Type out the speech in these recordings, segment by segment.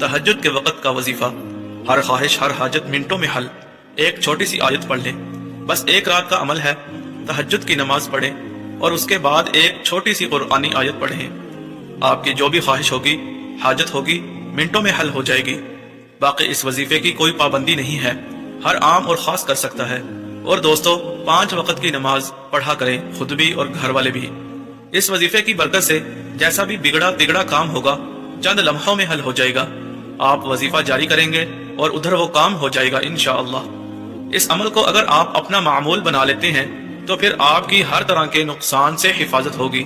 तहज्जुद के वक़्त का वजीफा, हर ख्वाहिश हर हाजत मिनटों में हल। एक छोटी सी आयत पढ़ लें, बस एक रात का अमल है। तहज्जुद की नमाज पढ़ें और उसके बाद एक छोटी सी कुरानी आयत पढ़ें। आपकी जो भी ख्वाहिश होगी, हाजत होगी, मिनटों में हल हो जाएगी। बाकी इस वजीफे की कोई पाबंदी नहीं है, हर आम और खास कर सकता है। और दोस्तों, 5 वक्त की नमाज पढ़ा करें, खुद भी और घर वाले भी। इस वजीफे की बरकत से जैसा भी बिगड़ा तिगड़ा काम होगा चंद लम्हों में हल हो जाएगा। आप वजीफा जारी करेंगे और उधर वो काम हो जाएगा इंशाअल्लाह। इस अमल को अगर आप अपना मामूल बना लेते हैं तो फिर आपकी हर तरह के नुकसान से हिफाजत होगी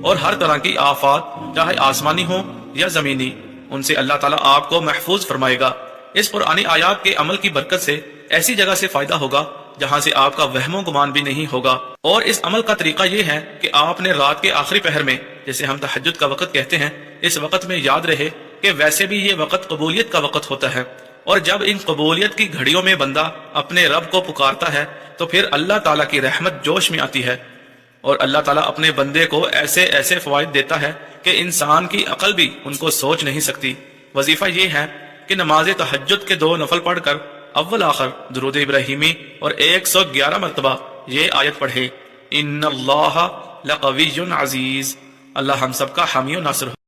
और हर तरह की आफात, चाहे आसमानी हो या जमीनी, उनसे अल्लाह ताला आपको महफूज फरमाएगा। इस पुरानी आयात के अमल की बरकत से ऐसी जगह से फायदा होगा जहां से आपका वहमो गुमान भी नहीं होगा। और इस अमल का तरीका ये है कि आपने रात के आखिरी पहर में, जैसे हम तहज्जुद का वक्त कहते हैं, इस वक्त में याद रहे कि वैसे भी ये वक्त कबूलियत का वक्त होता है। और जब इन कबूलियत की घड़ियों में बंदा अपने रब को पुकारता है तो फिर अल्लाह ताला की रहमत जोश में आती है और अल्लाह ताला अपने बंदे को ऐसे ऐसे फवायद देता है कि इंसान की अकल भी उनको सोच नहीं सकती। वजीफा ये है कि नमाज तहज्जुद के 2 नफल पढ़कर अव्वल आखिर दुरूद इब्राहिमी और 111 मरतबा ये आयत पढ़े, इन्नल्लाह लक़विय्युन अज़ीज़। अल्लाह हम सबका हामी और नासिर हो।